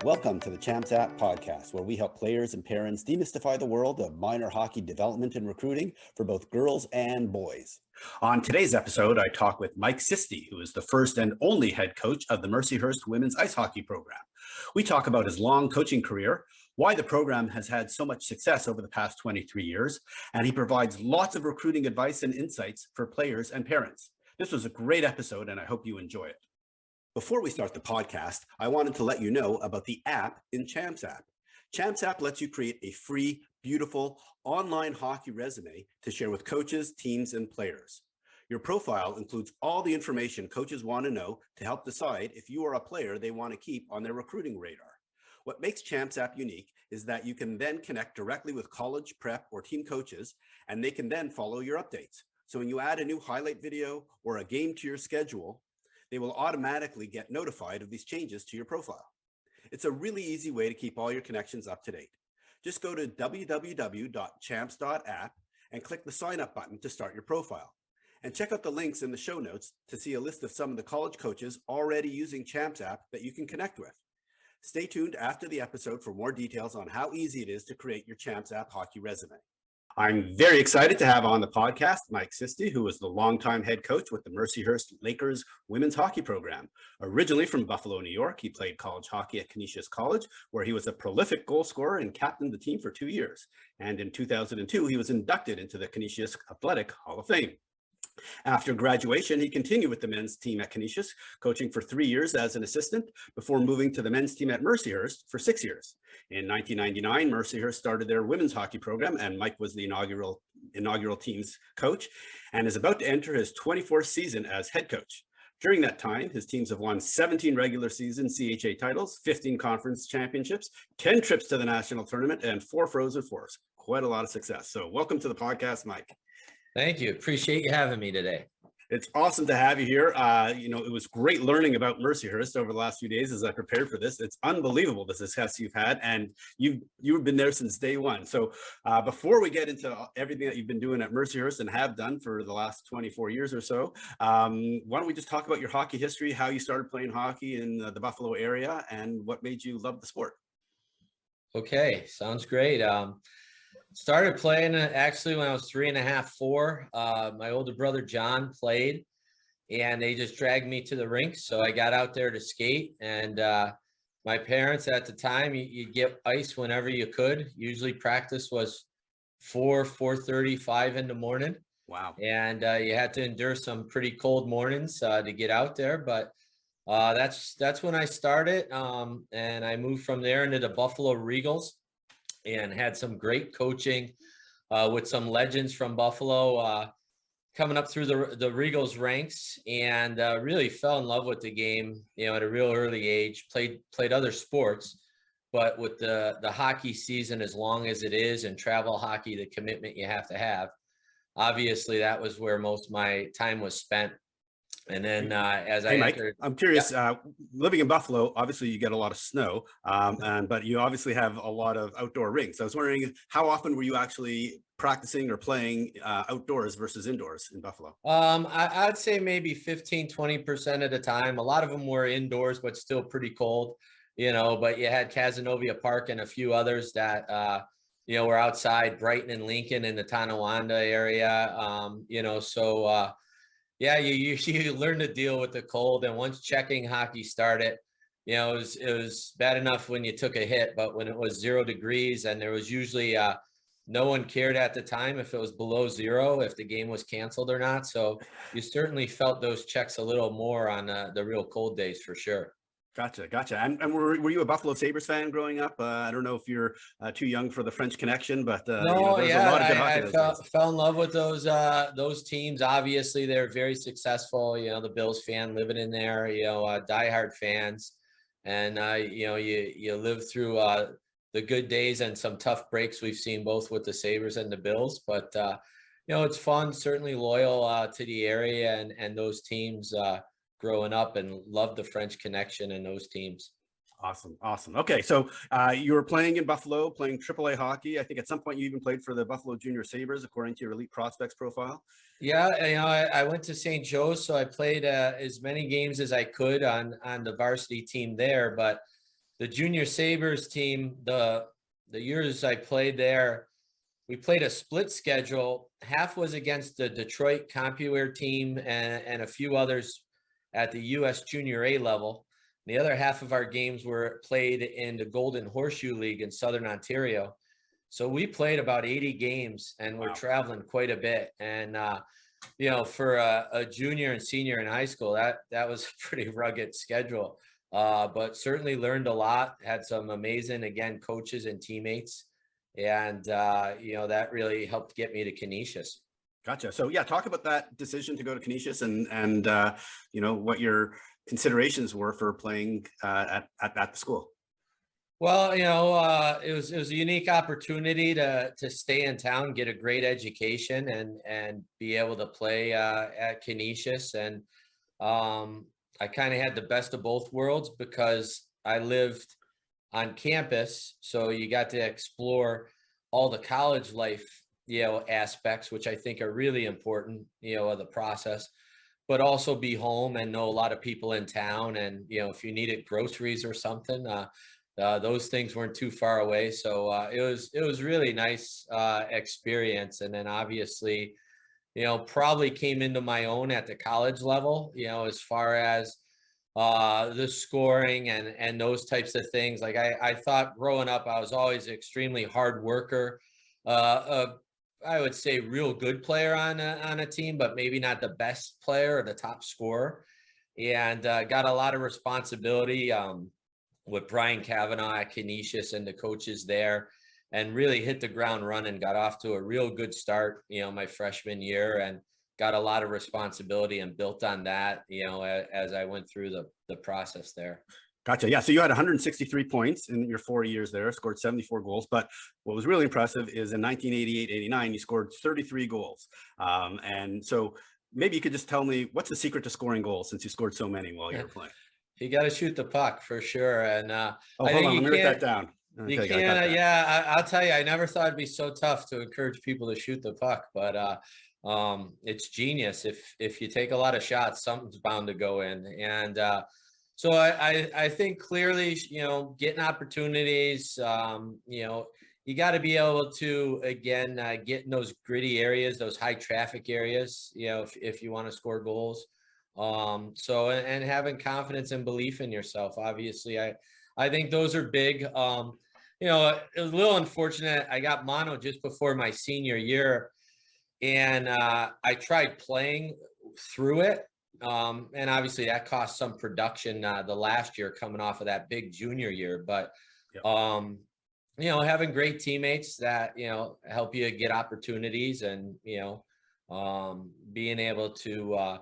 Welcome to the Champs App podcast, where we help players and parents demystify the world of minor hockey development and recruiting for both girls and boys. On today's episode, I talk with Mike Sisti, who is the first and only head coach of the Mercyhurst women's ice hockey program. We talk about his long coaching career, why the program has had so much success over the past 23 years, and he provides lots of recruiting advice and insights for players and parents. This was a great episode, and I hope you enjoy it. Before we start the podcast, I wanted to let you know about the app in Champs App. Champs App lets you create a free, beautiful online hockey resume to share with coaches, teams, and players. Your profile includes all the information coaches want to know to help decide if you are a player they want to keep on their recruiting radar. What makes Champs App unique is that you can then connect directly with college, prep, or team coaches, and they can then follow your updates. So when you add a new highlight video or a game to your schedule, they will automatically get notified of these changes to your profile. It's a really easy way to keep all your connections up to date. Just go to www.champs.app and click the sign up button to start your profile. And check out the links in the show notes to see a list of some of the college coaches already using Champs App that you can connect with. Stay tuned after the episode for more details on how easy it is to create your Champs App hockey resume. I'm very excited to have on the podcast Mike Sisti, who is the longtime head coach with the Mercyhurst Lakers women's hockey program. Originally from Buffalo, New York, he played college hockey at Canisius College, where he was a prolific goal scorer and captained the team for 2 years. And in 2002, he was inducted into the Canisius Athletic Hall of Fame. After graduation, he continued with the men's team at Canisius, coaching for 3 years as an assistant before moving to the men's team at Mercyhurst for 6 years. In 1999, Mercyhurst started their women's hockey program, and Mike was the inaugural team's coach and is about to enter his 24th season as head coach. During that time, his teams have won 17 regular season CHA titles, 15 conference championships, 10 trips to the national tournament, and 4 Frozen Fours. Quite a lot of success. So welcome to the podcast, Mike. Thank you. Appreciate you having me today. It's awesome to have you here. It was great learning about Mercyhurst over the last few days as I prepared for this. It's unbelievable the success you've had, and you've been there since day one. So before we get into everything that you've been doing at Mercyhurst and have done for the last 24 years or so, why don't we just talk about your hockey history, how you started playing hockey in the Buffalo area, and what made you love the sport? Okay, sounds great. Started playing actually when I was 3.5, 4. My older brother John played, and they just dragged me to the rink. So I got out there to skate, and my parents at the time, you get ice whenever you could. Usually practice was 4:30, 5 in the morning. Wow. And you had to endure some pretty cold mornings to get out there. But that's when I started, and I moved from there into the Buffalo Regals. And had some great coaching with some legends from Buffalo coming up through the Regals ranks, and really fell in love with the game, at a real early age. Played other sports, but with the hockey season as long as it is, and travel hockey, the commitment you have to have. Obviously, that was where most of my time was spent. And then Mike, I'm curious, living in Buffalo, obviously you get a lot of snow, but you obviously have a lot of outdoor rinks. I was wondering, how often were you actually practicing or playing outdoors versus indoors in Buffalo? I'd say maybe 15-20% of the time. A lot of them were indoors, but still pretty cold, but you had Cazenovia Park and a few others that, were outside, Brighton and Lincoln in the Tonawanda area, yeah, you learn to deal with the cold. And once checking hockey started, it was bad enough when you took a hit, but when it was 0 degrees, and there was usually no one cared at the time if it was below 0, if the game was canceled or not. So you certainly felt those checks a little more on the real cold days for sure. Gotcha. And were you a Buffalo Sabres fan growing up? I don't know if you're too young for the French Connection, but no, there's a lot of good hockey. I fell in love with those teams. Obviously, they're very successful. The Bills fan living in there. Diehard fans, and you live through the good days and some tough breaks we've seen both with the Sabres and the Bills. But it's fun. Certainly loyal to the area and those teams. Growing up, and loved the French Connection and those teams. Awesome. Okay, so you were playing in Buffalo, playing AAA hockey. I think at some point you even played for the Buffalo Junior Sabres, according to your Elite Prospects profile. Yeah, I went to St. Joe's, so I played as many games as I could on the varsity team there. But the junior Sabres team, the years I played there, we played a split schedule. Half was against the Detroit CompuWare team and a few others at the U.S. Junior A level. The other half of our games were played in the Golden Horseshoe League in Southern Ontario. So we played about 80 games, and we're traveling quite a bit. And for a junior and senior in high school, that was a pretty rugged schedule. But certainly learned a lot. Had some amazing, again, coaches and teammates, and that really helped get me to Canisius. Gotcha. So yeah, talk about that decision to go to Canisius and what your considerations were for playing at the school. Well, it was a unique opportunity to stay in town, get a great education, and be able to play at Canisius. And I kind of had the best of both worlds because I lived on campus, so you got to explore all the college life, aspects, which I think are really important, of the process, but also be home and know a lot of people in town. And, if you needed groceries or something, those things weren't too far away. So it was really nice experience. And then obviously, probably came into my own at the college level, as far as the scoring and those types of things. Like I thought growing up, I was always an extremely hard worker, I would say real good player on a team, but maybe not the best player or the top scorer, and got a lot of responsibility with Brian Kavanaugh at Canisius and the coaches there, and really hit the ground running, got off to a real good start, my freshman year, and got a lot of responsibility and built on that, as I went through the process there. Gotcha. Yeah. So you had 163 points in your 4 years there, scored 74 goals. But what was really impressive is in 1988-89, you scored 33 goals. And so maybe you could just tell me, what's the secret to scoring goals since you scored so many while you were playing? You got to shoot the puck for sure. And hold on, let me write that down. You can't. Yeah, I'll tell you, I never thought it'd be so tough to encourage people to shoot the puck, but it's genius. If you take a lot of shots, something's bound to go in. And so I think clearly, getting opportunities, you got to be able to, again, get in those gritty areas, those high traffic areas, if you want to score goals. And having confidence and belief in yourself, obviously, I think those are big. It was a little unfortunate. I got mono just before my senior year, and I tried playing through it. And obviously that cost some production the last year coming off of that big junior year. But, having great teammates that, help you get opportunities, and, being able to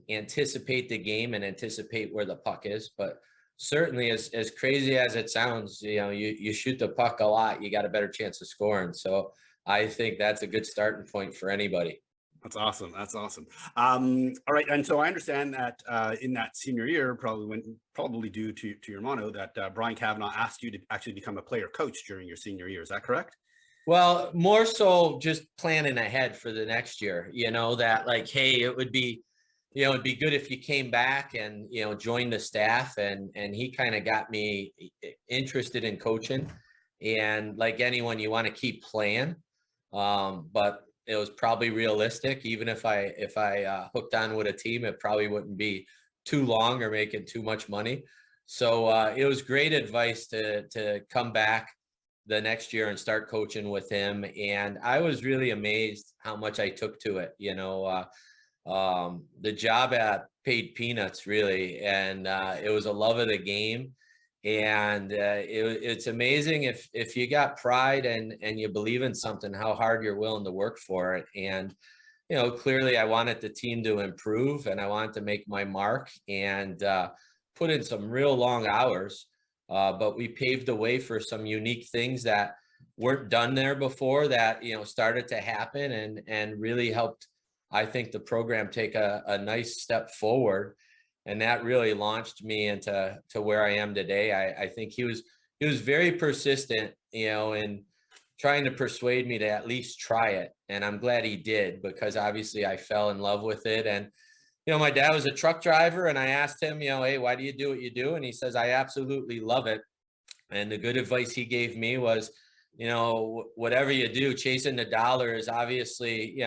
anticipate the game and anticipate where the puck is. But certainly, as crazy as it sounds, you shoot the puck a lot, you got a better chance of scoring. So I think that's a good starting point for anybody. That's awesome. That's awesome. All right. And so I understand that in that senior year, probably due to your mono, that Brian Kavanaugh asked you to actually become a player coach during your senior year. Is that correct? Well, more so just planning ahead for the next year, that like, hey, it would be, it'd be good if you came back and, joined the staff, and he kind of got me interested in coaching. And like anyone, you want to keep playing. But it was probably realistic. Even if I hooked on with a team, it probably wouldn't be too long or making too much money. So it was great advice to come back the next year and start coaching with him. And I was really amazed how much I took to it. The job paid peanuts, really, and it was a love of the game. And it's amazing if you got pride and you believe in something, how hard you're willing to work for it. And clearly I wanted the team to improve, and I wanted to make my mark, and put in some real long hours. But we paved the way for some unique things that weren't done there before, that started to happen, and really helped, I think, the program take a nice step forward. And that really launched me into where I am today. I think he was very persistent, in trying to persuade me to at least try it. And I'm glad he did, because obviously I fell in love with it. And my dad was a truck driver, and I asked him, hey, why do you do what you do? And he says, I absolutely love it. And the good advice he gave me was, whatever you do, chasing the dollar is obviously,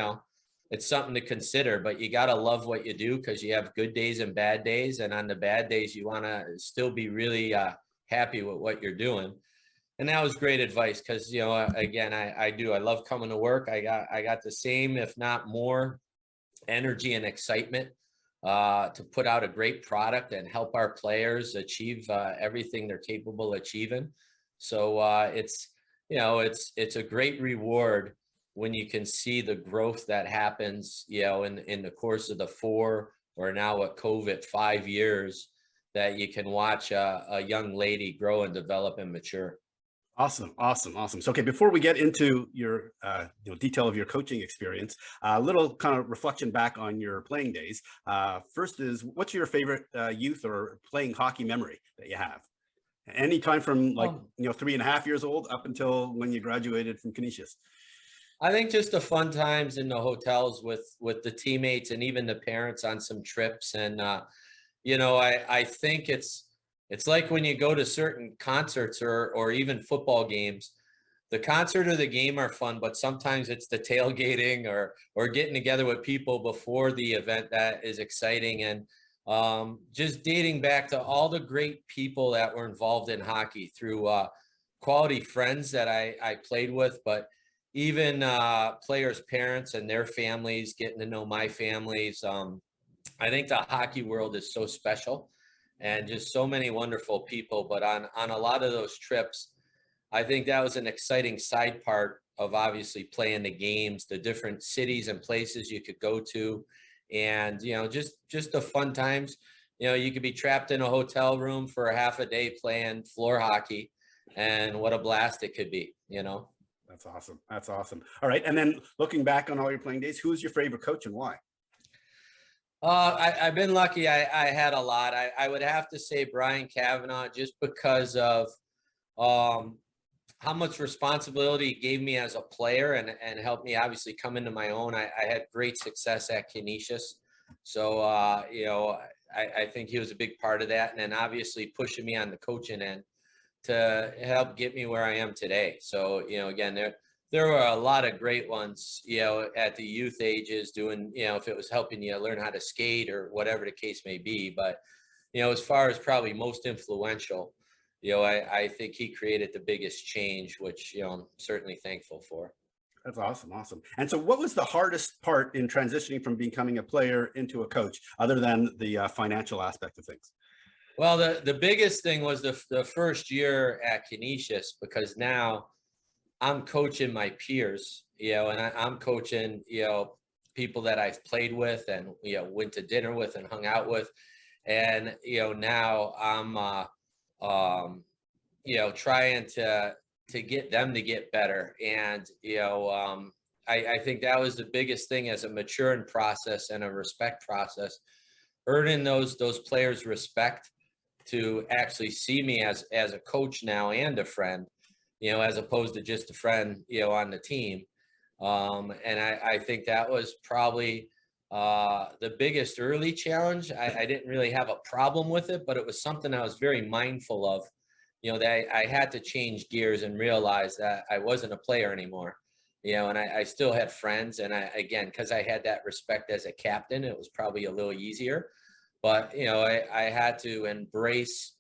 it's something to consider, but you got to love what you do, because you have good days and bad days. And on the bad days, you want to still be really happy with what you're doing. And that was great advice, because, again, I love coming to work. I got the same, if not more, energy and excitement to put out a great product and help our players achieve everything they're capable of achieving. So it's a great reward when you can see the growth that happens, in the course of the 4, or now what COVID 5 years, that you can watch a young lady grow and develop and mature. Awesome. So, okay, before we get into your detail of your coaching experience, a little kind of reflection back on your playing days. First is, what's your favorite youth or playing hockey memory that you have? Any time from 3.5 years old up until when you graduated from Canisius. I think just the fun times in the hotels with the teammates and even the parents on some trips. And I think it's like when you go to certain concerts or even football games. The concert or the game are fun, but sometimes it's the tailgating or getting together with people before the event that is exciting. And just dating back to all the great people that were involved in hockey through quality friends that I played with, but even players' parents and their families, getting to know my families. I think the hockey world is so special, and just so many wonderful people. But on a lot of those trips, I think that was an exciting side part of obviously playing the games, the different cities and places you could go to. And, just the fun times. You could be trapped in a hotel room for a half a day playing floor hockey, and what a blast it could be. That's awesome. All right. And then looking back on all your playing days, who's your favorite coach and why? I've been lucky. I had a lot. I would have to say Brian Kavanaugh, just because of how much responsibility he gave me as a player, and helped me obviously come into my own. I had great success at Canisius. So, I think he was a big part of that. And then obviously pushing me on the coaching end to help get me where I am today. So, again, there were a lot of great ones, at the youth ages doing, if it was helping you learn how to skate or whatever the case may be. But, as far as probably most influential, I think he created the biggest change, which, I'm certainly thankful for. That's awesome. And so what was the hardest part in transitioning from becoming a player into a coach, other than the financial aspect of things? Well, the biggest thing was the first year at Canisius, because now I'm coaching my peers, and I'm coaching, people that I've played with and, went to dinner with and hung out with. And, now I'm, trying to get them to get better. And, I think that was the biggest thing as a maturing process and a respect process, earning those players' respect to actually see me as a coach now and a friend, as opposed to just a friend, on the team. And I think that was probably the biggest early challenge. I didn't really have a problem with it, but it was something I was very mindful of, that I had to change gears and realize that I wasn't a player anymore, and I still had friends. And again, because I had that respect as a captain, it was probably a little easier. But, I had to embrace,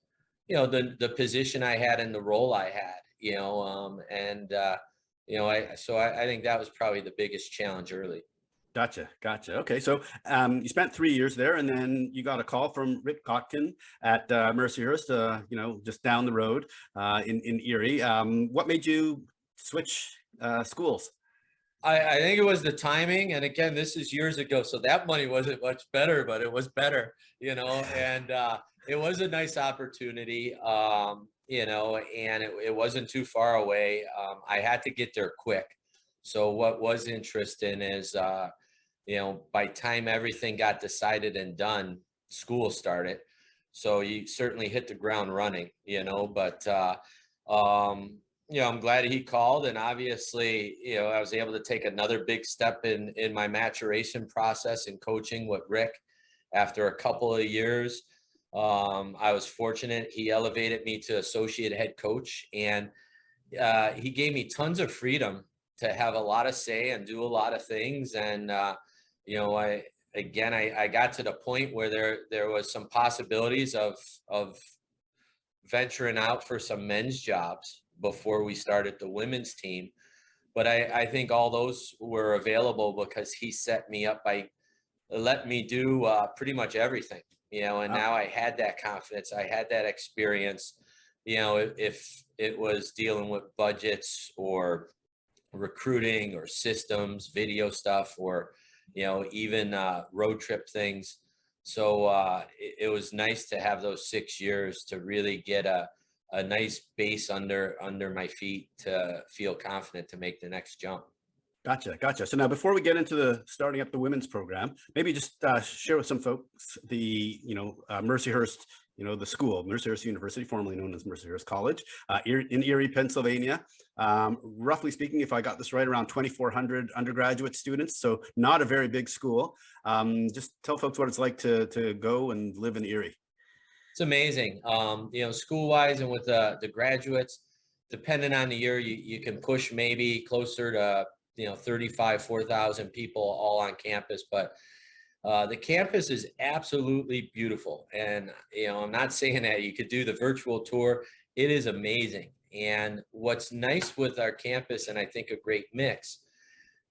the position I had and the role I had, I think that was probably the biggest challenge early. Gotcha. Okay, so you spent 3 years there, and then you got a call from Rick Kotkin at Mercyhurst, just down the road in Erie. What made you switch schools? I think it was the timing. And again, this is years ago, so that money wasn't much better, but it was better, and it was a nice opportunity, and it wasn't too far away. I had to get there quick. So what was interesting is, by time everything got decided and done, school started. So you certainly hit the ground running, but I'm glad he called. And obviously, I was able to take another big step in my maturation process and coaching with Rick. After a couple of years, I was fortunate. He elevated me to associate head coach, and he gave me tons of freedom to have a lot of say and do a lot of things. And I got to the point where there was some possibilities of venturing out for some men's jobs before we started the women's team. But I think all those were available because he set me up by letting me do pretty much everything, and now I had that confidence. I had that experience, if it was dealing with budgets or recruiting or systems, video stuff, or, even road trip things. So it was nice to have those 6 years to really get a nice base under my feet to feel confident to make the next jump. Gotcha. So now, before we get into the starting up the women's program, maybe just share with some folks the, Mercyhurst, the school, Mercyhurst University, formerly known as Mercyhurst College, in Erie, Pennsylvania. Roughly speaking, if I got this right, around 2,400 undergraduate students. So not a very big school. Just tell folks what it's like to go and live in Erie. It's amazing. School-wise and with the graduates, depending on the year, you can push maybe closer to 4,000 people all on campus, but the campus is absolutely beautiful. And I'm not saying that you could do the virtual tour. It is amazing. And what's nice with our campus, and I think a great mix,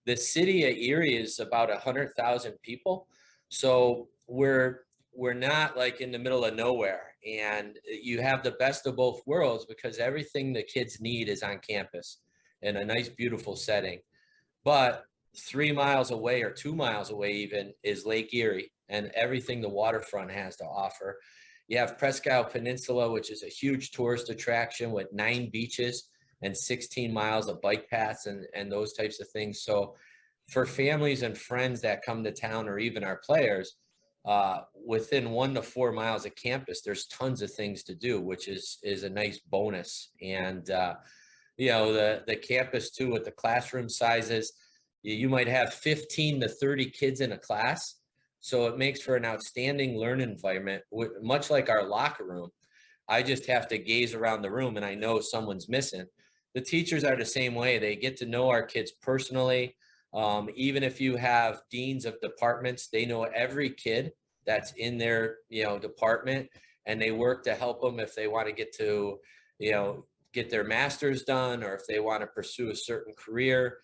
the city of Erie is about 100,000 people, so we're not like in the middle of nowhere, and you have the best of both worlds because everything the kids need is on campus in a nice, beautiful setting. But 3 miles away or 2 miles away even is Lake Erie and everything the waterfront has to offer. You have Presque Isle Peninsula, which is a huge tourist attraction with 9 beaches and 16 miles of bike paths and those types of things. So for families and friends that come to town, or even our players, within 1 to 4 miles of campus, there's tons of things to do, which is a nice bonus. And the campus too, with the classroom sizes, you might have 15 to 30 kids in a class. So it makes for an outstanding learning environment, much like our locker room. I just have to gaze around the room and I know someone's missing. The teachers are the same way. They get to know our kids personally. Even if you have deans of departments, they know every kid that's in their department, and they work to help them if they want to get their master's done, or if they want to pursue a certain career.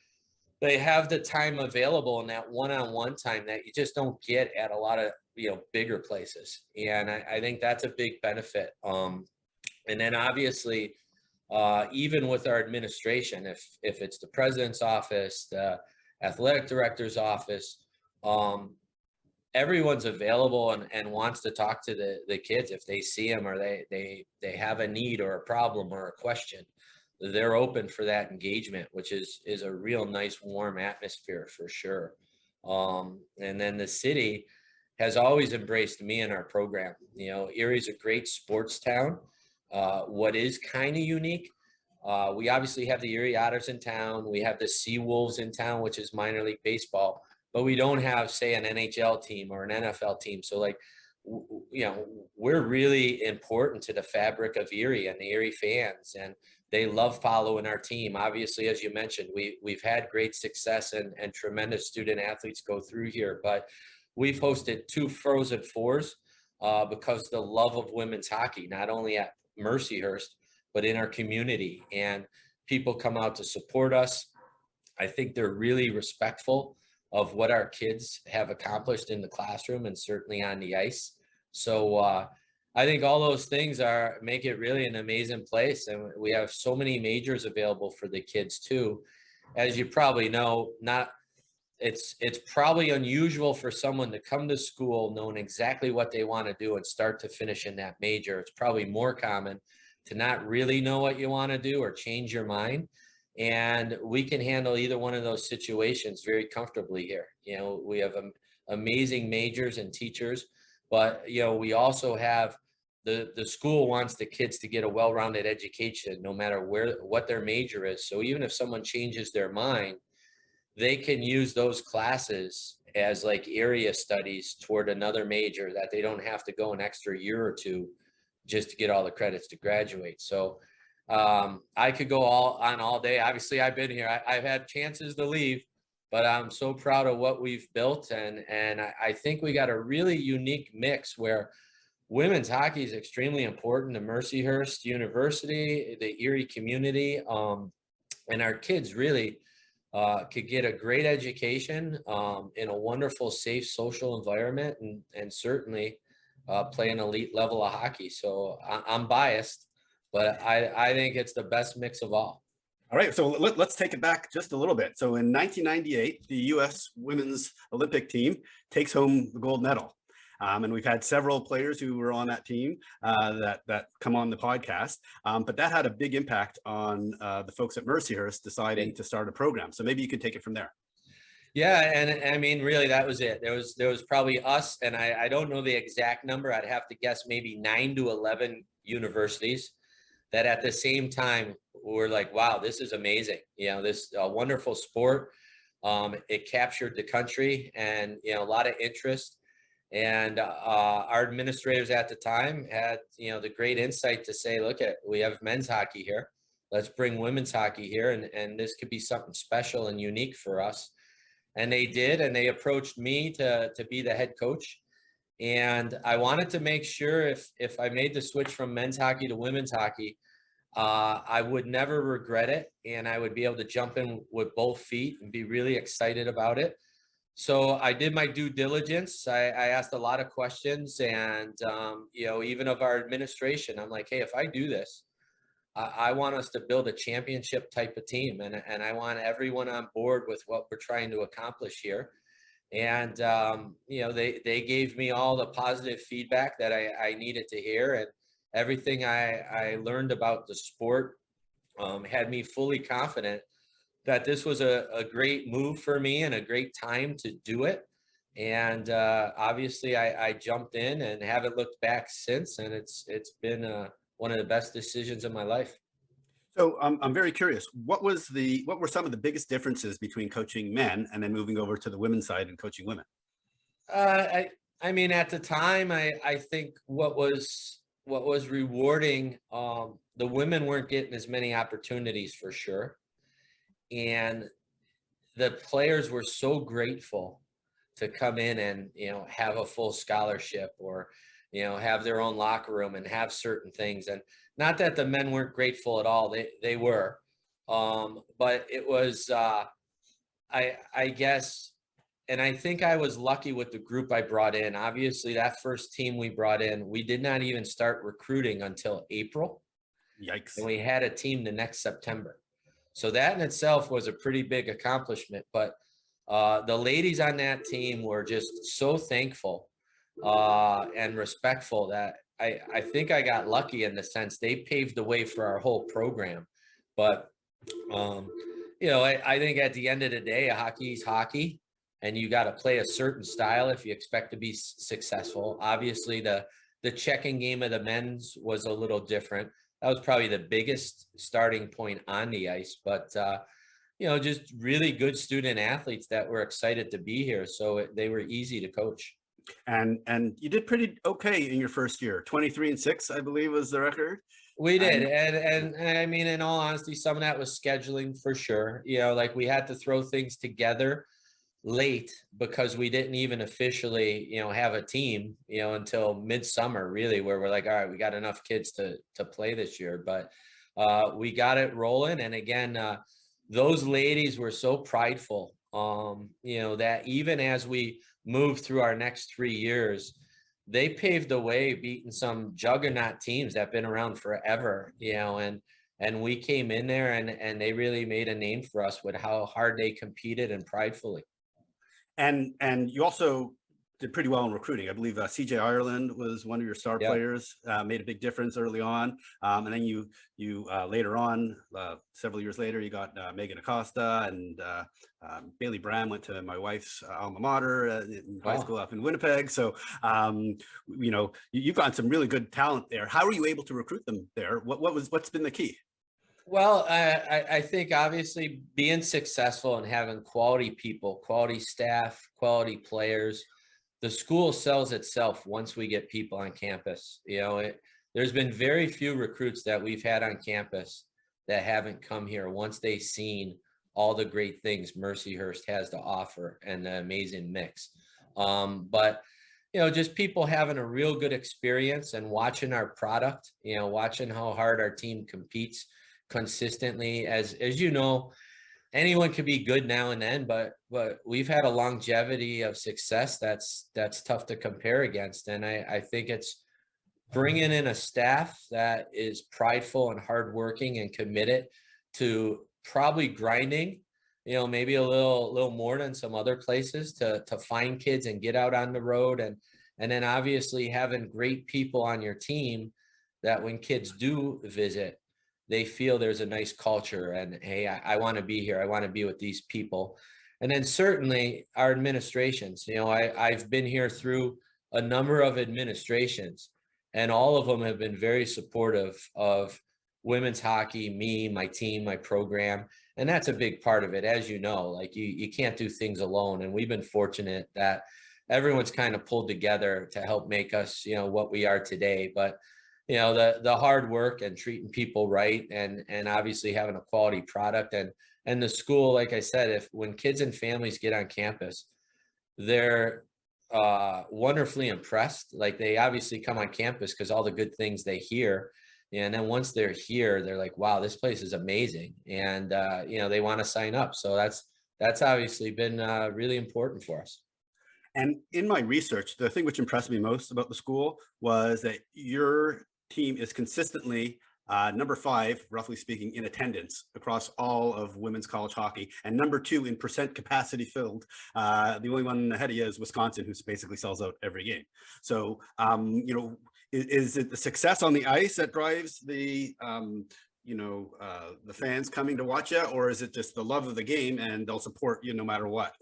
They have the time available in that one-on-one time that you just don't get at a lot of bigger places, and I think that's a big benefit. And then obviously, even with our administration, if it's the president's office, the athletic director's office, everyone's available and wants to talk to the kids if they see them, or they have a need or a problem or a question. They're open for that engagement, which is a real nice, warm atmosphere for sure. And then the city has always embraced me in our program. Erie's a great sports town. What is kind of unique, we obviously have the Erie Otters in town. We have the Sea Wolves in town, which is minor league baseball, but we don't have, say, an NHL team or an NFL team. So we're really important to the fabric of Erie and the Erie fans, and they love following our team. Obviously, as you mentioned, we've had great success and tremendous student athletes go through here, but we've hosted 2 Frozen Fours because the love of women's hockey, not only at Mercyhurst, but in our community, and people come out to support us. I think they're really respectful of what our kids have accomplished in the classroom and certainly on the ice. So I think all those things make it really an amazing place. And we have so many majors available for the kids too. As you probably know, it's probably unusual for someone to come to school knowing exactly what they want to do and start to finish in that major. It's probably more common to not really know what you want to do or change your mind. And we can handle either one of those situations very comfortably here. We have amazing majors and teachers, but we also have the school wants the kids to get a well-rounded education no matter what their major is. So even if someone changes their mind, they can use those classes as like area studies toward another major, that they don't have to go an extra year or two just to get all the credits to graduate. So I could go all day. Obviously, I've been here. I've had chances to leave, but I'm so proud of what we've built, and I think we got a really unique mix where women's hockey is extremely important to Mercyhurst University, the Erie community, and our kids really could get a great education in a wonderful, safe, social environment, and certainly play an elite level of hockey. So I'm biased, but I think it's the best mix of all. All right, so let's take it back just a little bit. So in 1998, the U.S. Women's Olympic team takes home the gold medal. And we've had several players who were on that team that come on the podcast, but that had a big impact on the folks at Mercyhurst deciding to start a program. So maybe you can take it from there. Yeah, and I mean, really, that was it. There was probably us, and I don't know the exact number. I'd have to guess maybe 9 to 11 universities that at the same time were like, wow, this is amazing. You know, this wonderful sport. It captured the country, and a lot of interest. And our administrators at the time had, the great insight to say, look, we have men's hockey here. Let's bring women's hockey here, and this could be something special and unique for us. And they did, and they approached me to be the head coach. And I wanted to make sure if I made the switch from men's hockey to women's hockey, I would never regret it, and I would be able to jump in with both feet and be really excited about it. So I did my due diligence. I asked a lot of questions, and even of our administration, I'm like, hey, if I do this, I want us to build a championship type of team, and I want everyone on board with what we're trying to accomplish here. And they gave me all the positive feedback that I needed to hear, and everything I learned about the sport had me fully confident that this was a great move for me and a great time to do it. And obviously I jumped in and haven't looked back since, and it's been one of the best decisions of my life. So I'm very curious, what were some of the biggest differences between coaching men and then moving over to the women's side and coaching women? I mean, at the time, I think what was rewarding, the women weren't getting as many opportunities for sure. And the players were so grateful to come in and, have a full scholarship, or, have their own locker room and have certain things. And not that the men weren't grateful at all. They were, but it was, I guess, and I think I was lucky with the group I brought in. Obviously, that first team we brought in, we did not even start recruiting until April. Yikes. And we had a team the next September. So that in itself was a pretty big accomplishment. But the ladies on that team were just so thankful and respectful that I think I got lucky in the sense they paved the way for our whole program. But, I think at the end of the day, hockey's hockey, and you got to play a certain style if you expect to be successful. Obviously, the checking game of the men's was a little different. That was probably the biggest starting point on the ice, but just really good student athletes that were excited to be here. So they were easy to coach. And you did pretty okay in your first year. 23-6, I believe, was the record. We did. And I mean, in all honesty, some of that was scheduling for sure. Like we had to throw things together late because we didn't even officially, have a team, until midsummer, really, where we're like, all right, we got enough kids to play this year. But we got it rolling. And again, those ladies were so prideful, that even as we moved through our next 3 years, they paved the way, beating some juggernaut teams that have been around forever, and we came in there and they really made a name for us with how hard they competed and pridefully. And you also did pretty well in recruiting. I believe CJ Ireland was one of your star players, made a big difference early on. And then you later on, several years later, you got Megan Acosta, and Bailey Bram went to my wife's alma mater in high school up in Winnipeg. So, you've got some really good talent there. How were you able to recruit them there? What's been the key? Well, I think obviously being successful and having quality people, quality staff, quality players, the school sells itself once we get people on campus. There's been very few recruits that we've had on campus that haven't come here once they've seen all the great things Mercyhurst has to offer and the amazing mix. But just people having a real good experience and watching our product, watching how hard our team competes consistently. As you know, anyone could be good now and then, but we've had a longevity of success that's tough to compare against. And I think it's bringing in a staff that is prideful and hardworking and committed to probably grinding, maybe a little more than some other places to find kids and get out on the road, and then obviously having great people on your team that when kids do visit, they feel there's a nice culture and, hey, I want to be here. I want to be with these people. And then certainly our administrations, I've been here through a number of administrations, and all of them have been very supportive of women's hockey, me, my team, my program. And that's a big part of it. As you know, like you can't do things alone. And we've been fortunate that everyone's kind of pulled together to help make us, what we are today. But the hard work and treating people right, and obviously having a quality product, and the school, like I said, when kids and families get on campus, they're wonderfully impressed. Like they obviously come on campus because all the good things they hear, and then once they're here, they're like, wow, this place is amazing, and they want to sign up. So that's obviously been really important for us. And in my research, the thing which impressed me most about the school was that your team is consistently number 5, roughly speaking, in attendance across all of women's college hockey, and number 2 in percent capacity filled. The only one ahead of you is Wisconsin, who basically sells out every game. So, is it the success on the ice that drives the fans coming to watch you, or is it just the love of the game and they'll support you no matter what?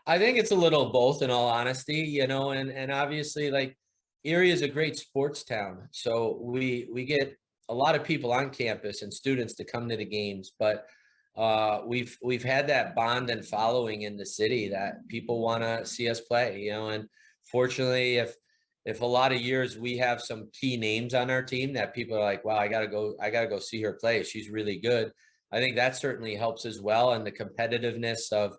I think it's a little both, in all honesty, and obviously, like, Erie is a great sports town, so we get a lot of people on campus and students to come to the games, but we've had that bond and following in the city that people want to see us play, and fortunately, if a lot of years we have some key names on our team that people are like, wow, I gotta go see her play. She's really good. I think that certainly helps as well, and the competitiveness of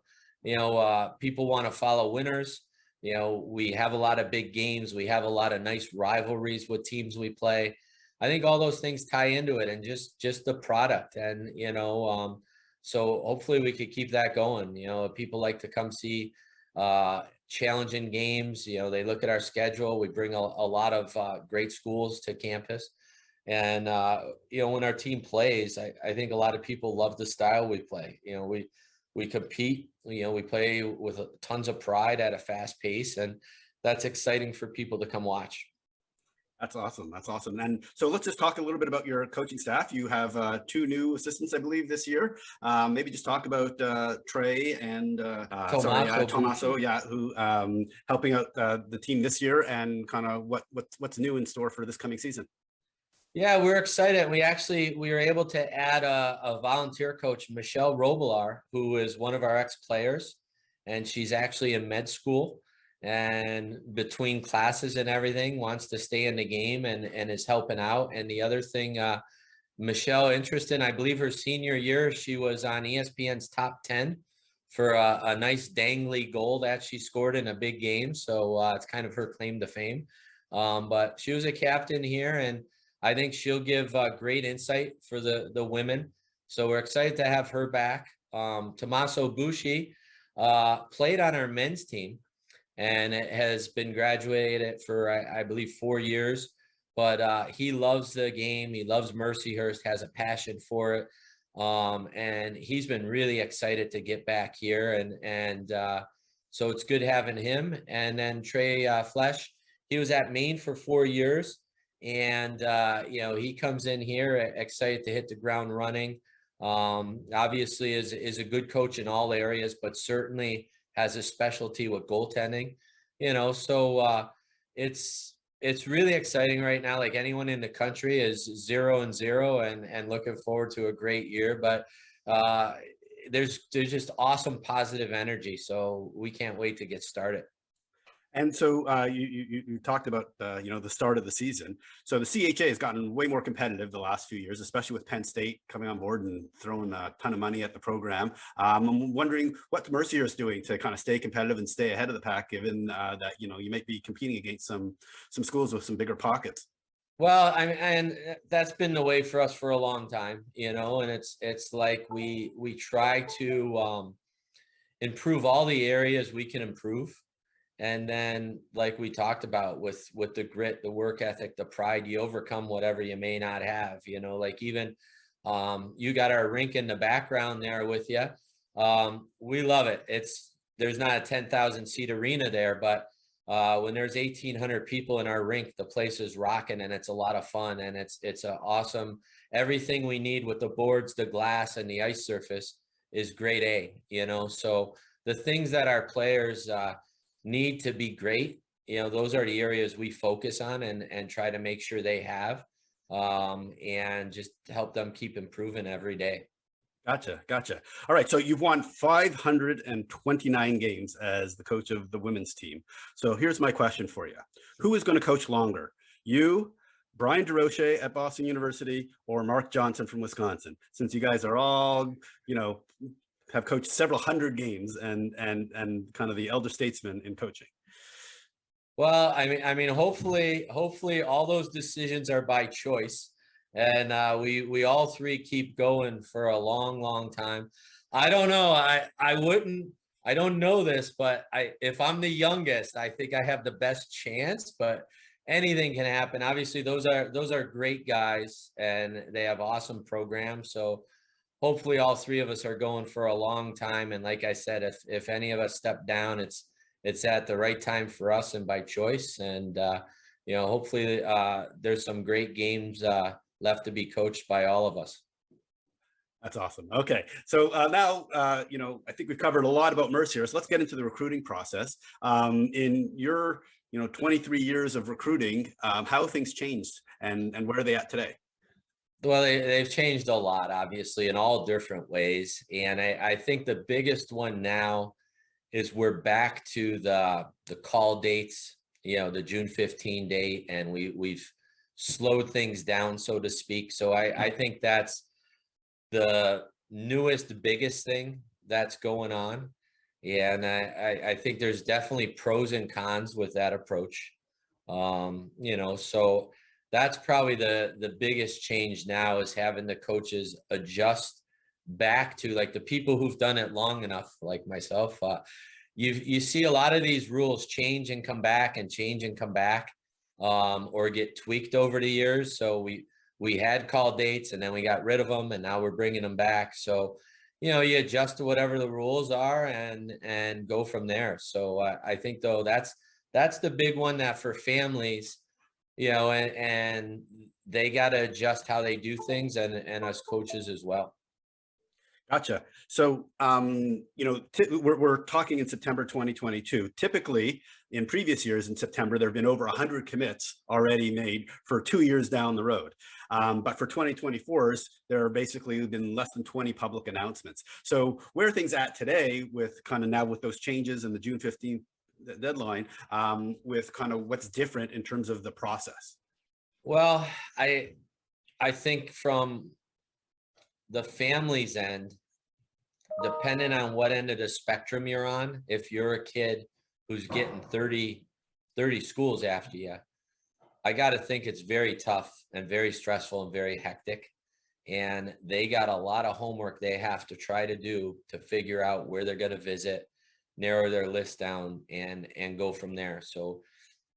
people want to follow winners. We have a lot of big games. We have a lot of nice rivalries with teams we play. I think all those things tie into it, and just the product. And, so hopefully we could keep that going. People like to come see challenging games. They look at our schedule. We bring a lot of great schools to campus. And, when our team plays, I think a lot of people love the style we play. We compete, we play with tons of pride at a fast pace, and that's exciting for people to come watch. That's awesome. That's awesome. And so let's just talk a little bit about your coaching staff. You have 2 new assistants, I believe, this year. Maybe just talk about Trey and Tommaso, who helping out the team this year, and kind of what's new in store for this coming season. Yeah, we're excited. We were able to add a volunteer coach, Michelle Robillard, who is one of our ex-players, and she's actually in med school, and between classes and everything wants to stay in the game and is helping out. And the other thing, Michelle, interested, I believe her senior year, she was on ESPN's top 10 for a nice dangly goal that she scored in a big game. So it's kind of her claim to fame. But she was a captain here, and I think she'll give great insight for the women. So we're excited to have her back. Tommaso Busci played on our men's team, and it has been graduated for, I believe, 4 years. But he loves the game. He loves Mercyhurst, has a passion for it. And he's been really excited to get back here. And so it's good having him. And then Trey Flesh, he was at Maine for 4 years. And he comes in here excited to hit the ground running. Obviously is a good coach in all areas, but certainly has a specialty with goaltending. So it's it's really exciting right now. Like anyone in the country is 0-0 and looking forward to a great year. But uh, there's just awesome positive energy. So we can't wait to get started. And so you talked about the start of the season. So the CHA has gotten way more competitive the last few years, especially with Penn State coming on board and throwing a ton of money at the program. I'm wondering what Mercyhurst is doing to kind of stay competitive and stay ahead of the pack, given that you might be competing against some schools with some bigger pockets. Well, I mean, and that's been the way for us for a long time, and it's like we try to improve all the areas we can improve. And then, like we talked about with the grit, the work ethic, the pride, you overcome whatever you may not have, like even you got our rink in the background there with you. We love it. There's not a 10,000 seat arena there, but when there's 1,800 people in our rink, the place is rocking and it's a lot of fun. And it's an awesome, everything we need with the boards, the glass, and the ice surface is grade A, so the things that our players need to be great, those are the areas we focus on and try to make sure they have, and just help them keep improving every day. Gotcha. All right. So you've won 529 games as the coach of the women's team. So here's my question for you. Who is going to coach longer? You, Brian DeRoche at Boston University, or Mark Johnson from Wisconsin? Since you guys are all, have coached several hundred games and kind of the elder statesman in coaching. Well, I mean, hopefully all those decisions are by choice. And we all three keep going for a long time. I don't know. I don't know this, but if I'm the youngest, I think I have the best chance, but anything can happen. Obviously, those are great guys and they have awesome programs. So hopefully all three of us are going for a long time. And like I said, if any of us step down, it's at the right time for us and by choice. And hopefully there's some great games left to be coached by all of us. That's awesome. Okay. So now, I think we've covered a lot about Mercyhurst. Let's get into the recruiting process. In your, 23 years of recruiting, how have things changed and where are they at today? Well, they've changed a lot, obviously, in all different ways. And I think the biggest one now is we're back to the call dates, the June 15 date, and we've slowed things down, so to speak. So I think that's the newest, biggest thing that's going on. And I think there's definitely pros and cons with that approach. So that's probably the biggest change now, is having the coaches adjust back to like the people who've done it long enough, like myself. You see a lot of these rules change and come back and change and come back, or get tweaked over the years. So we had call dates and then we got rid of them and now we're bringing them back. So you adjust to whatever the rules are and go from there. So I think though that's the big one, that for families, and they got to adjust how they do things, and us coaches as well. Gotcha. So, we're talking in September 2022. Typically, in previous years in September, there have been over 100 commits already made for 2 years down the road. But for 2024s, there are basically been less than 20 public announcements. So where are things at today with kind of now with those changes and the June 15th deadline, with kind of what's different in terms of the process? Well, I think from the family's end, depending on what end of the spectrum you're on, if you're a kid who's getting 30 schools after you, I got to think it's very tough and very stressful and very hectic. And they got a lot of homework they have to try to do to figure out where they're going to visit, narrow their list down, and go from there. So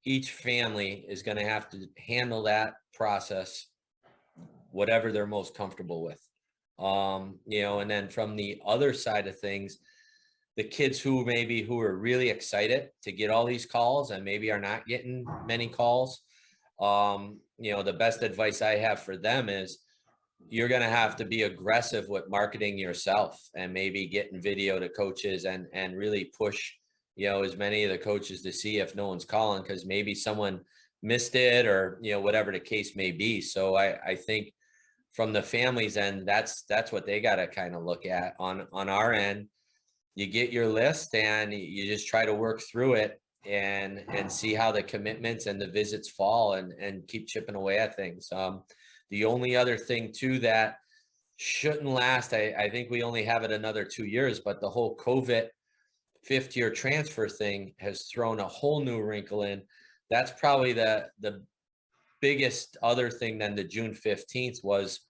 each family is going to have to handle that process, whatever they're most comfortable with. And then from the other side of things, the kids who are really excited to get all these calls and maybe are not getting many calls, the best advice I have for them is you're going to have to be aggressive with marketing yourself and maybe getting video to coaches and really push, as many of the coaches to see if no one's calling, because maybe someone missed it, or, whatever the case may be. So I think from the family's end, that's what they got to kind of look at. On our end, you get your list and you just try to work through it and see how the commitments and the visits fall, and keep chipping away at things. The only other thing too that shouldn't last, I think we only have it another 2 years, but the whole COVID fifth year transfer thing has thrown a whole new wrinkle in. That's probably the biggest other thing than the June 15th was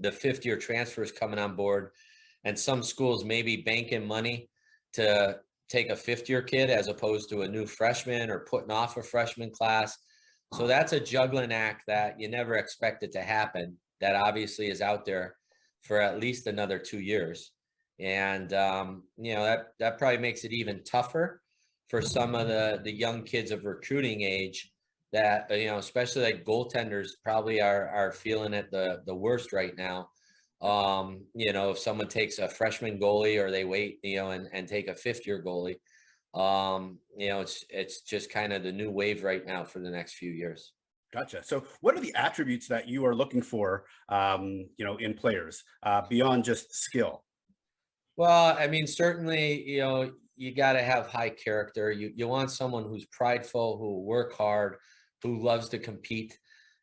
the fifth year transfers coming on board, and some schools may be banking money to take a fifth year kid as opposed to a new freshman, or putting off a freshman class. So that's a juggling act that you never expected to happen. That obviously is out there for at least another 2 years. And, that probably makes it even tougher for some of the young kids of recruiting age that, especially like goaltenders probably are feeling it the worst right now. If someone takes a freshman goalie, or they wait, and take a fifth year goalie, it's just kind of the new wave right now for the next few years. Gotcha. So what are the attributes that you are looking for, in players, beyond just skill? Well, I mean, certainly, you got to have high character. You want someone who's prideful, who will work hard, who loves to compete,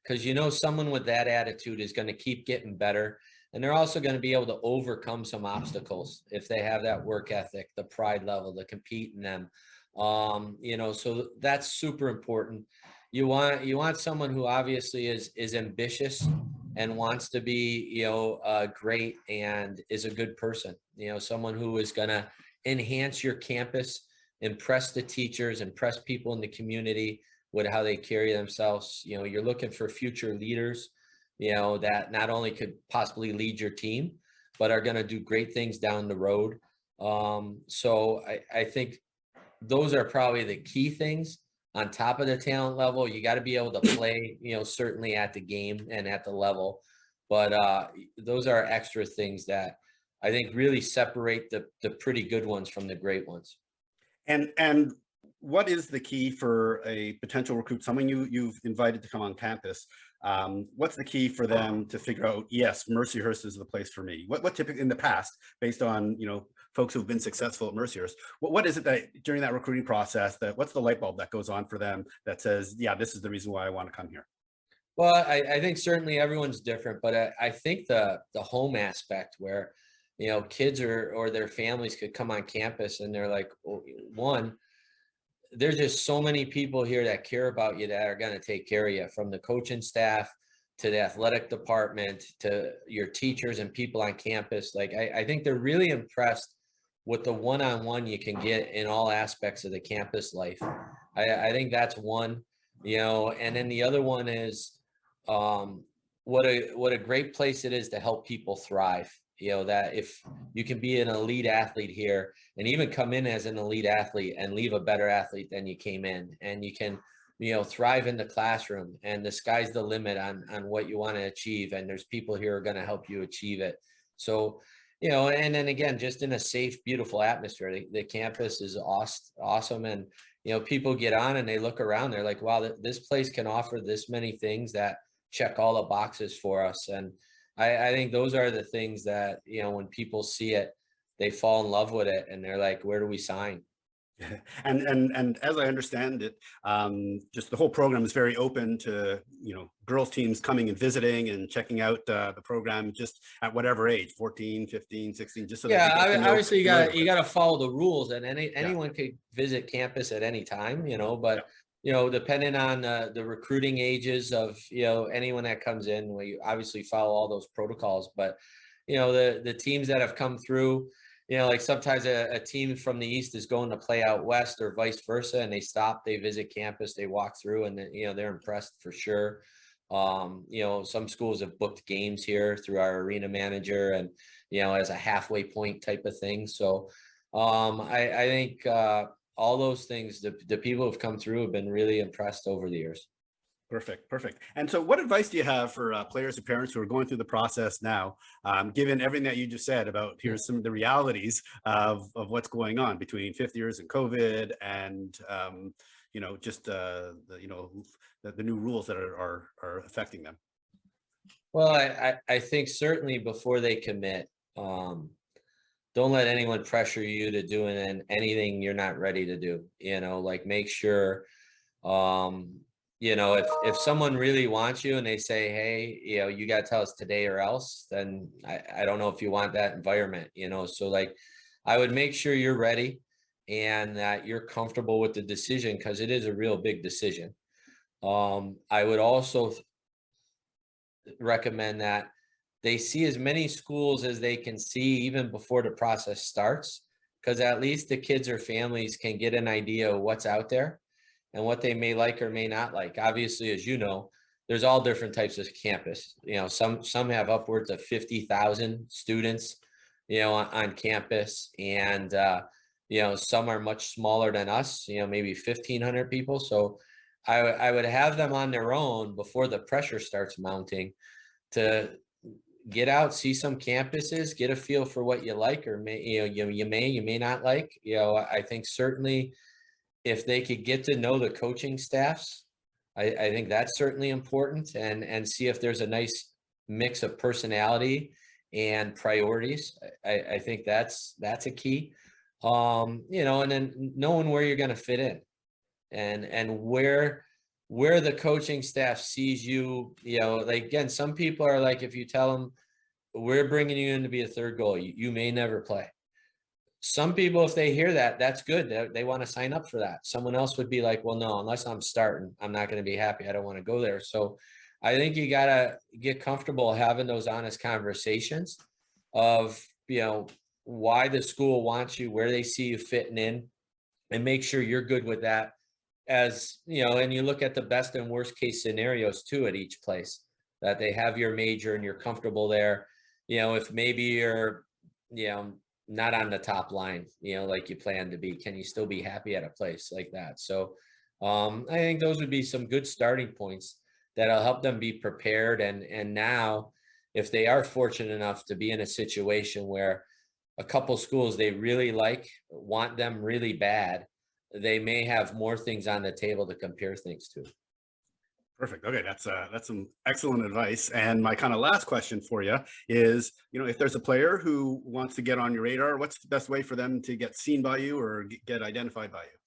because someone with that attitude is going to keep getting better, and they're also going to be able to overcome some obstacles if they have that work ethic, the pride level, to compete in them. So that's super important. You want someone who obviously is ambitious and wants to be, great, and is a good person. Someone who is going to enhance your campus, impress the teachers, impress people in the community with how they carry themselves. You're looking for future leaders, that not only could possibly lead your team, but are going to do great things down the road. So I think those are probably the key things. On top of the talent level, you got to be able to play, certainly at the game and at the level. But those are extra things that I think really separate the pretty good ones from the great ones. And what is the key for a potential recruit, someone you've invited to come on campus? What's the key for them to figure out, yes, Mercyhurst is the place for me? What typically in the past, based on, folks who've been successful at Mercyhurst, what is it that during that recruiting process, what's the light bulb that goes on for them that says, yeah, this is the reason why I want to come here? Well, I think certainly everyone's different, but I think the home aspect where, kids or their families could come on campus and they're like, well, one, there's just so many people here that care about you, that are going to take care of you, from the coaching staff to the athletic department to your teachers and people on campus. Like, I think they're really impressed with the one-on-one you can get in all aspects of the campus life. I think that's one, and then the other one is what a great place it is to help people thrive. That if you can be an elite athlete here, and even come in as an elite athlete and leave a better athlete than you came in, and you can, thrive in the classroom, and the sky's the limit on what you want to achieve. And there's people here who are going to help you achieve it. So, and then again, just in a safe, beautiful atmosphere, the campus is awesome. And, people get on and they look around, they're like, wow, this place can offer this many things that check all the boxes for us. And I think those are the things that, when people see it, they fall in love with it, and they're like, where do we sign? And as I understand it, just the whole program is very open to, girls teams coming and visiting and checking out the program just at whatever age, 14, 15, 16, just so Yeah, that they get to know, obviously you got to follow the rules, and anyone could visit campus at any time, but depending on the recruiting ages of, anyone that comes in, we obviously follow all those protocols. But, the teams that have come through, like sometimes a team from the East is going to play out West or vice versa, and they stop, they visit campus, they walk through, and then, they're impressed for sure. Some schools have booked games here through our arena manager, and, as a halfway point type of thing. So I think all those things, the people who've come through have been really impressed over the years. Perfect. And so what advice do you have for players and parents who are going through the process now, given everything that you just said about here's some of the realities of what's going on between fifth years and COVID and, just the new rules that are affecting them? Well, I think certainly before they commit, don't let anyone pressure you to do anything you're not ready to do. Like make sure, if someone really wants you and they say, hey, you got to tell us today or else, then I don't know if you want that environment, so like I would make sure you're ready and that you're comfortable with the decision, because it is a real big decision. I would also recommend that they see as many schools as they can see even before the process starts, because at least the kids or families can get an idea of what's out there and what they may like or may not like. Obviously, as you know, there's all different types of campus. Some have upwards of 50,000 students, on campus, and some are much smaller than us, maybe 1,500 people. So I would have them on their own before the pressure starts mounting to get out, see some campuses, get a feel for what you like or you may not like. I think certainly if they could get to know the coaching staffs, I think that's certainly important, and see if there's a nice mix of personality and priorities. I think that's a key. And then knowing where you're going to fit in, and where the coaching staff sees you. Like, again, some people are like, if you tell them we're bringing you in to be a third goal, you may never play. Some people, if they hear that, that's good. They want to sign up for that. Someone else would be like, well, no, unless I'm starting, I'm not going to be happy. I don't want to go there. So I think you got to get comfortable having those honest conversations of, why the school wants you, where they see you fitting in, and make sure you're good with that. As and you look at the best and worst case scenarios too at each place, that they have your major and you're comfortable there. If maybe you're, not on the top line, like you plan to be, can you still be happy at a place like that? So I think those would be some good starting points that'll help them be prepared. And now, if they are fortunate enough to be in a situation where a couple schools they really want them really bad, they may have more things on the table to compare things to. Perfect. Okay, that's some excellent advice. And my kind of last question for you is, if there's a player who wants to get on your radar, what's the best way for them to get seen by you or get identified by you?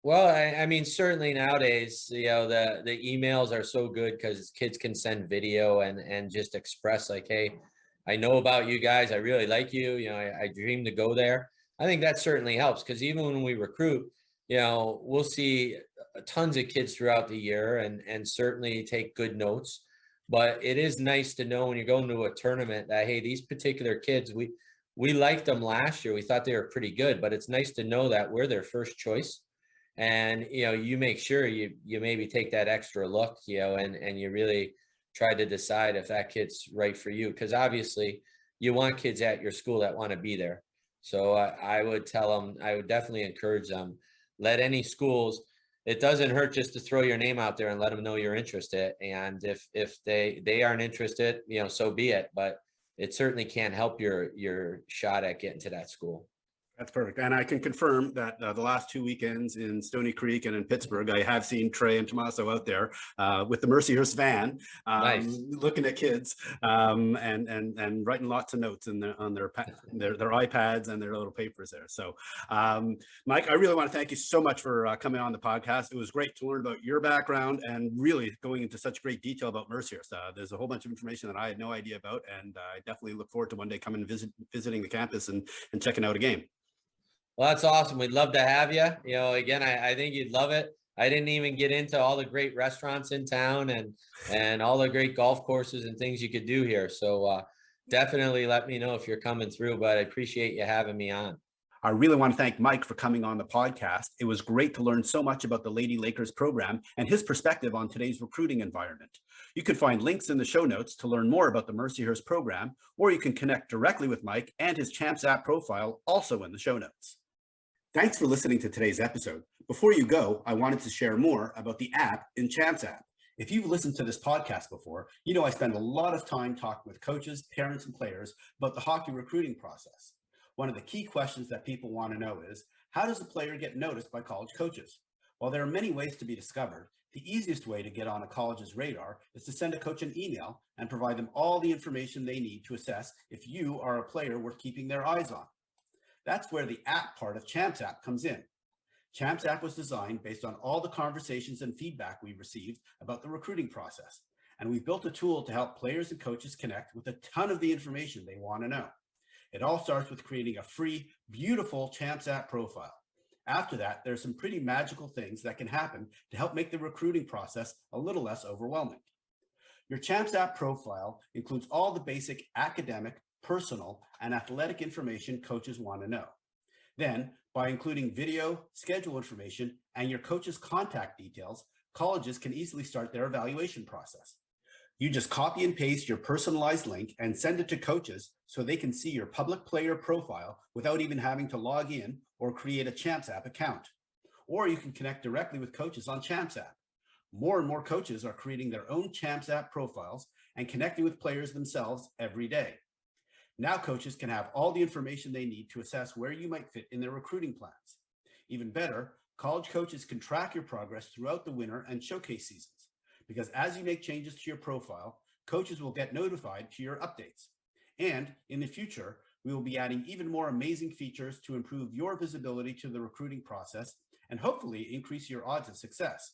Well, I mean, certainly nowadays, the emails are so good because kids can send video and just express like, hey, I know about you guys. I really like you. I dream to go there. I think that certainly helps, because even when we recruit, we'll see tons of kids throughout the year and certainly take good notes. But it is nice to know when you're going to a tournament that, hey, these particular kids, we liked them last year. We thought they were pretty good, but it's nice to know that we're their first choice. And, you make sure you maybe take that extra look, and you really try to decide if that kid's right for you. Because obviously you want kids at your school that want to be there. So I would tell them, I would definitely encourage them, let any schools, it doesn't hurt just to throw your name out there and let them know you're interested. And if they aren't interested, so be it. But it certainly can't help your shot at getting to that school. That's perfect. And I can confirm that the last 2 weekends in Stony Creek and in Pittsburgh, I have seen Trey and Tommaso out there with the Mercyhurst van, Nice. looking at kids and writing lots of notes on their iPads and their little papers there. So, Mike, I really want to thank you so much for coming on the podcast. It was great to learn about your background and really going into such great detail about Mercyhurst. There's a whole bunch of information that I had no idea about, and I definitely look forward to one day coming and visiting the campus and checking out a game. Well, that's awesome. We'd love to have you. Again, I think you'd love it. I didn't even get into all the great restaurants in town and all the great golf courses and things you could do here. So definitely let me know if you're coming through, but I appreciate you having me on. I really want to thank Mike for coming on the podcast. It was great to learn so much about the Lady Lakers program and his perspective on today's recruiting environment. You can find links in the show notes to learn more about the Mercyhurst program, or you can connect directly with Mike and his Champs app profile, also in the show notes. Thanks for listening to today's episode. Before you go, I wanted to share more about the app in Champs app. If you've listened to this podcast before, you know I spend a lot of time talking with coaches, parents, and players about the hockey recruiting process. One of the key questions that people want to know is, how does a player get noticed by college coaches? While there are many ways to be discovered, the easiest way to get on a college's radar is to send a coach an email and provide them all the information they need to assess if you are a player worth keeping their eyes on. That's where the app part of Champs app comes in. Champs app was designed based on all the conversations and feedback we received about the recruiting process, and we've built a tool to help players and coaches connect with a ton of the information they want to know. It all starts with creating a free, beautiful Champs app profile. After that, there's some pretty magical things that can happen to help make the recruiting process a little less overwhelming. Your Champs app profile includes all the basic academic, personal, and athletic information coaches want to know. Then, by including video, schedule information, and your coach's contact details, colleges can easily start their evaluation process. You just copy and paste your personalized link and send it to coaches so they can see your public player profile without even having to log in or create a Champs app account. Or you can connect directly with coaches on Champs app. More and more coaches are creating their own Champs app profiles and connecting with players themselves every day. Now coaches can have all the information they need to assess where you might fit in their recruiting plans. Even better, college coaches can track your progress throughout the winter and showcase seasons, because as you make changes to your profile, coaches will get notified to your updates. And in the future, we will be adding even more amazing features to improve your visibility to the recruiting process and hopefully increase your odds of success.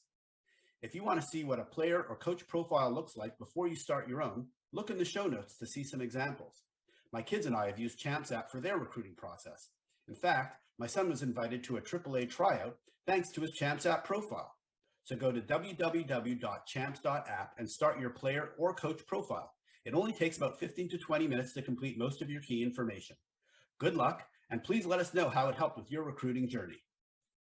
If you want to see what a player or coach profile looks like before you start your own, look in the show notes to see some examples. My kids and I have used Champs app for their recruiting process. In fact, my son was invited to a AAA tryout thanks to his Champs app profile. So go to www.champs.app and start your player or coach profile. It only takes about 15 to 20 minutes to complete most of your key information. Good luck, and please let us know how it helped with your recruiting journey.